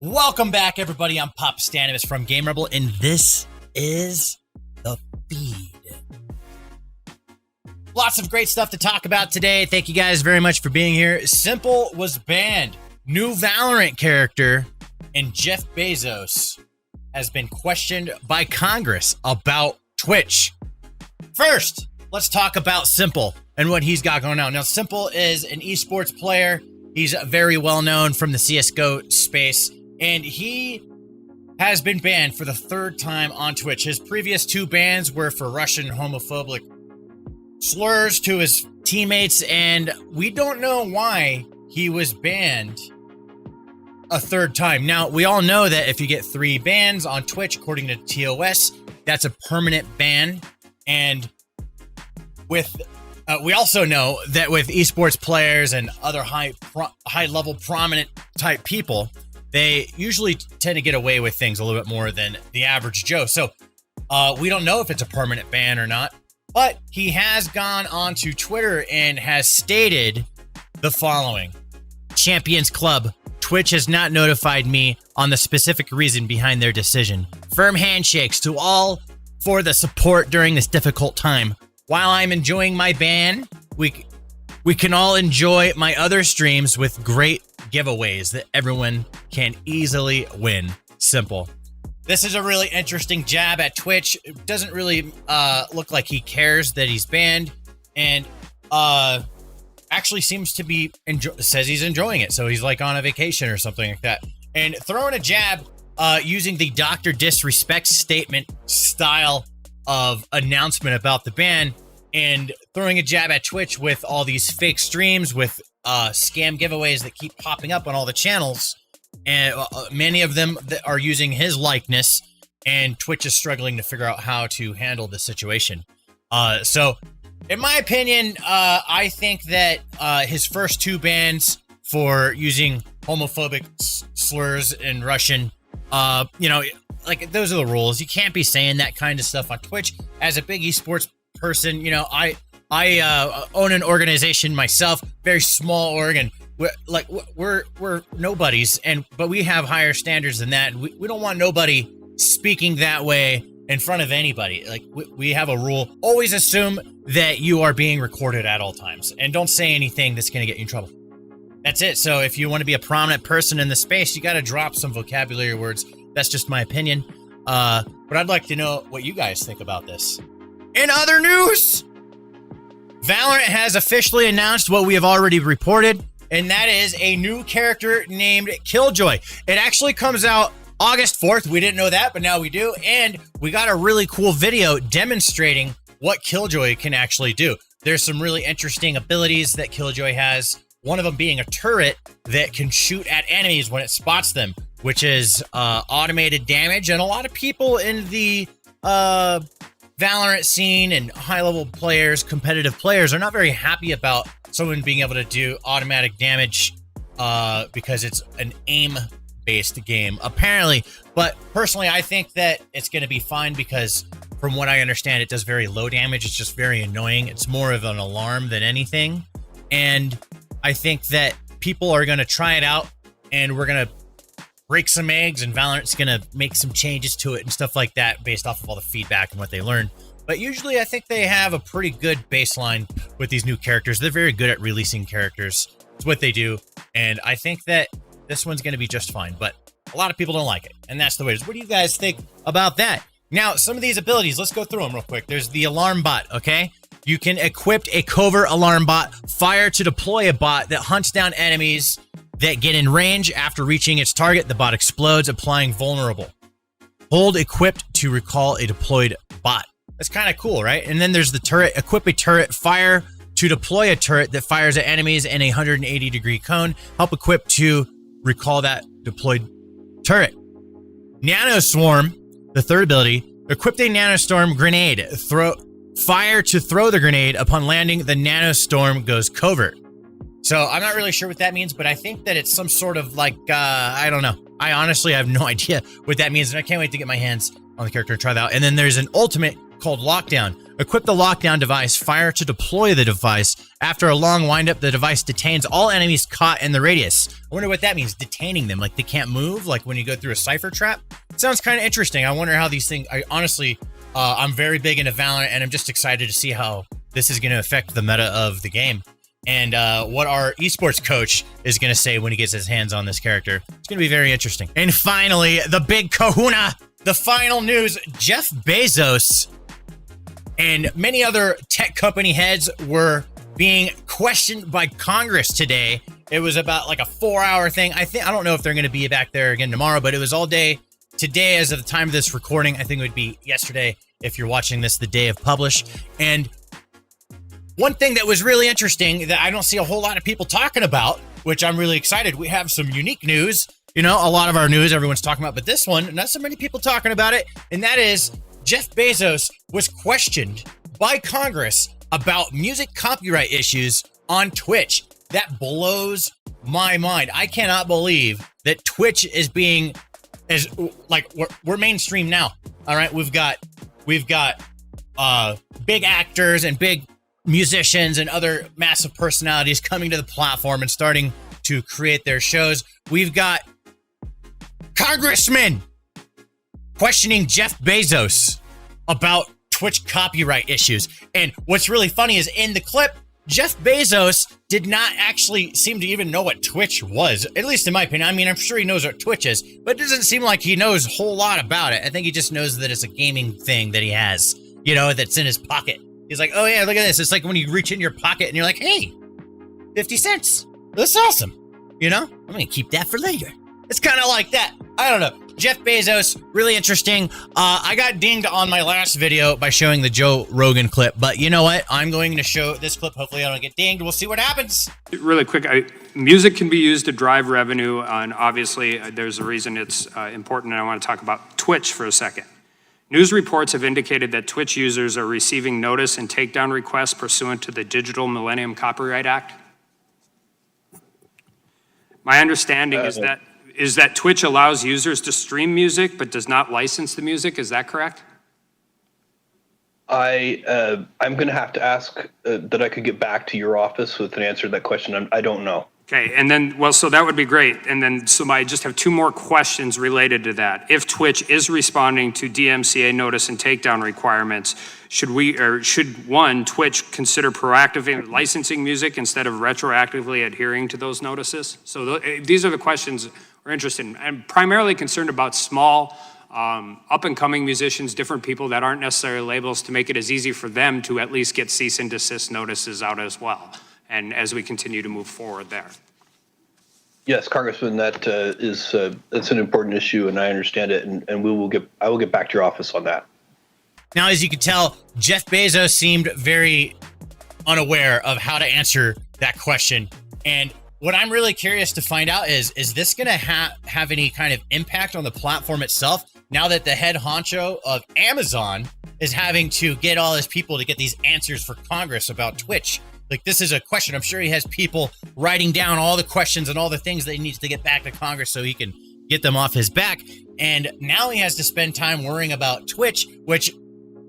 Welcome back, everybody. I'm Pop Stanimus from Game Rebel, and this is the feed. Lots of great stuff to talk about today. Thank you guys very much for being here. S1mple was banned. New Valorant character, and Jeff Bezos has been questioned by Congress about Twitch. First, let's talk about S1mple and what he's got going on. Now, S1mple is an esports player. He's very well known from the CSGO space. And he has been banned for the third time on Twitch. His previous two bans were for Russian homophobic slurs to his teammates, and we don't know why he was banned a third time. Now, we all know that if you get 3 bans on Twitch, according to TOS, that's a permanent ban. And with we also know that with esports players and other high-level prominent type people, they usually tend to get away with things a little bit more than the average Joe. So we don't know if it's a permanent ban or not, but he has gone onto Twitter and has stated the following. Champions Club, Twitch has not notified me on the specific reason behind their decision. Firm handshakes to all for the support during this difficult time. While I'm enjoying my ban, we can all enjoy my other streams with great giveaways that everyone can easily win. S1mple. This is a really interesting jab at Twitch. It doesn't really look like he cares that he's banned, and actually seems to be says he's enjoying it. So he's like on a vacation or something like that. And throwing a jab using the Dr. Disrespect statement style of announcement about the ban, and throwing a jab at Twitch with all these fake streams with scam giveaways that keep popping up on all the channels, and many of them that are using his likeness, and Twitch is struggling to figure out how to handle the situation. So in my opinion, I think that his first 2 bans for using homophobic slurs in Russian, like, those are the rules. You can't be saying that kind of stuff on Twitch. As a big esports person, I own an organization myself, very small org, and we're nobodies, but we have higher standards than that. And we don't want nobody speaking that way in front of anybody. Like, we have a rule: always assume that you are being recorded at all times, and don't say anything that's going to get you in trouble. That's it. So if you want to be a prominent person in the space, you got to drop some vocabulary words. That's just my opinion. But I'd like to know what you guys think about this. In other news, Valorant has officially announced what we have already reported, and that is a new character named Killjoy. It actually comes out August 4th. We didn't know that, but now we do. And we got a really cool video demonstrating what Killjoy can actually do. There's some really interesting abilities that Killjoy has. One of them being a turret that can shoot at enemies when it spots them, which is automated damage. And a lot of people in the Valorant scene and high-level players, competitive players, are not very happy about someone being able to do automatic damage because it's an aim-based game, apparently. But personally, I think that it's going to be fine because, from what I understand, it does very low damage. It's just very annoying. It's more of an alarm than anything. And I think that people are going to try it out, and we're going to break some eggs, and Valorant's going to make some changes to it and stuff like that based off of all the feedback and what they learned. But usually I think they have a pretty good baseline with these new characters. They're very good at releasing characters. It's what they do. And I think that this one's going to be just fine. But a lot of people don't like it, and that's the way it is. What do you guys think about that? Now, some of these abilities, let's go through them real quick. There's the alarm bot, okay? You can equip a covert alarm bot, fire to deploy a bot that hunts down enemies that get in range. After reaching its target, the bot explodes, applying vulnerable. Hold equipped to recall a deployed bot. That's kind of cool, right? And then there's the turret. Equip a turret, fire to deploy a turret that fires at enemies in a 180-degree cone. Help equip to recall that deployed turret. Nanoswarm, the third ability. Equip a nanostorm grenade. Fire to throw the grenade. Upon landing, the nanostorm goes covert. So I'm not really sure what that means, but I think that it's some sort of like, I don't know. I honestly have no idea what that means, and I can't wait to get my hands on the character and try that out. And then there's an ultimate called Lockdown. Equip the lockdown device, fire to deploy the device. After a long windup, the device detains all enemies caught in the radius. I wonder what that means, detaining them, like they can't move, like when you go through a cipher trap. Sounds kind of interesting. I wonder how these things, I'm very big into Valorant, and I'm just excited to see how this is going to affect the meta of the game. And what our esports coach is going to say when he gets his hands on this character. It's going to be very interesting. And finally, the big kahuna, the final news. Jeff Bezos and many other tech company heads were being questioned by Congress today. It was about like a 4-hour thing. I don't know if they're going to be back there again tomorrow, but it was all day today as of the time of this recording. I think it would be yesterday if you're watching this the day of publish. And one thing that was really interesting that I don't see a whole lot of people talking about, which I'm really excited. We have some unique news. You know, a lot of our news everyone's talking about, but this one, not so many people talking about it. And that is Jeff Bezos was questioned by Congress about music copyright issues on Twitch. That blows my mind. I cannot believe that Twitch is being we're mainstream now. All right, we've got big actors and big musicians and other massive personalities coming to the platform and starting to create their shows. We've got congressmen questioning Jeff Bezos about Twitch copyright issues. And what's really funny is in the clip, Jeff Bezos did not actually seem to even know what Twitch was, at least in my opinion. I mean, I'm sure he knows what Twitch is, but it doesn't seem like he knows a whole lot about it. I think he just knows that it's a gaming thing that he has, you know, that's in his pocket. He's like, oh yeah, look at this. It's like when you reach in your pocket and you're like, hey, 50 cents. That's awesome. You know, I'm going to keep that for later. It's kind of like that. I don't know. Jeff Bezos, really interesting. I got dinged on my last video by showing the Joe Rogan clip, but you know what? I'm going to show this clip. Hopefully I don't get dinged. We'll see what happens. Really quick, music can be used to drive revenue, and obviously there's a reason it's important, and I want to talk about Twitch for a second. News reports have indicated that Twitch users are receiving notice and takedown requests pursuant to the Digital Millennium Copyright Act. My understanding is that Twitch allows users to stream music but does not license the music. Is that correct? I'm going to have to ask that I could get back to your office with an answer to that question. I don't know. Okay, and then, well, so that would be great. And then, so I just have two more questions related to that. If Twitch is responding to DMCA notice and takedown requirements, should Twitch consider proactively licensing music instead of retroactively adhering to those notices? So these are the questions we're interested in. I'm primarily concerned about small, up-and-coming musicians, different people that aren't necessarily labels, to make it as easy for them to at least get cease and desist notices out as well. And as we continue to move forward there. Yes, Congressman, that's an important issue, and I understand it, and I will get back to your office on that. Now, as you can tell, Jeff Bezos seemed very unaware of how to answer that question. And what I'm really curious to find out is this going to have any kind of impact on the platform itself now that the head honcho of Amazon is having to get all his people to get these answers for Congress about Twitch? Like, this is a question. I'm sure he has people writing down all the questions and all the things that he needs to get back to Congress so he can get them off his back. And now he has to spend time worrying about Twitch, which,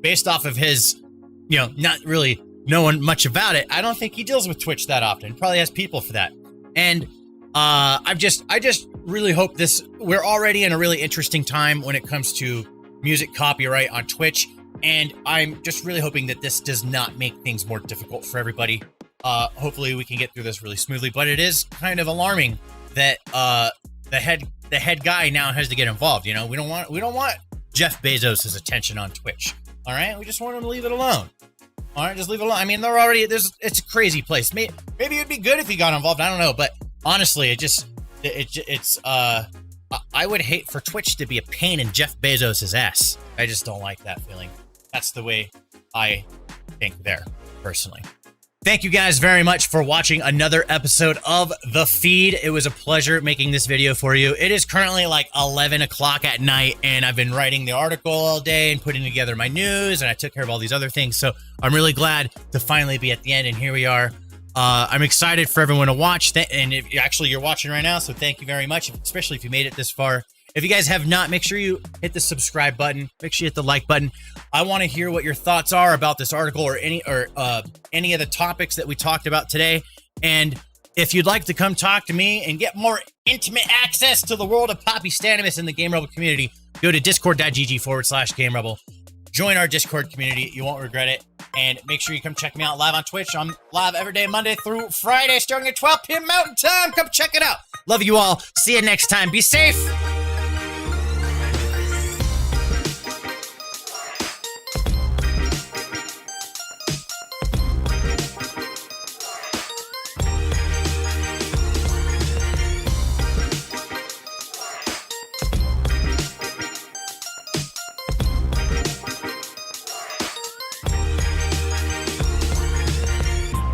based off of his, you know, not really knowing much about it, I don't think he deals with Twitch that often. He probably has people for that. And I just really hope we're already in a really interesting time when it comes to music copyright on Twitch. And I'm just really hoping that this does not make things more difficult for everybody. Hopefully we can get through this really smoothly, but it is kind of alarming that the head guy now has to get involved. You know, we don't want Jeff Bezos' attention on Twitch. All right, we just want him to leave it alone. All right, just leave it alone. I mean, it's a crazy place. Maybe it'd be good if he got involved. I don't know, but honestly, I would hate for Twitch to be a pain in Jeff Bezos' ass. I just don't like that feeling. That's the way I think there, personally. Thank you guys very much for watching another episode of The Feed. It was a pleasure making this video for you. It is currently like 11 o'clock at night, and I've been writing the article all day and putting together my news, and I took care of all these other things. So I'm really glad to finally be at the end, and here we are. I'm excited for everyone to watch, and if you're watching right now, so thank you very much, especially if you made it this far. If you guys have not, make sure you hit the subscribe button. Make sure you hit the like button. I want to hear what your thoughts are about this article or any of the topics that we talked about today. And if you'd like to come talk to me and get more intimate access to the world of Poppy Stanimus in the Game Rebel community, go to discord.gg/GameRebel. Join our Discord community. You won't regret it. And make sure you come check me out live on Twitch. I'm live every day, Monday through Friday, starting at 12 p.m. Mountain Time. Come check it out. Love you all. See you next time. Be safe.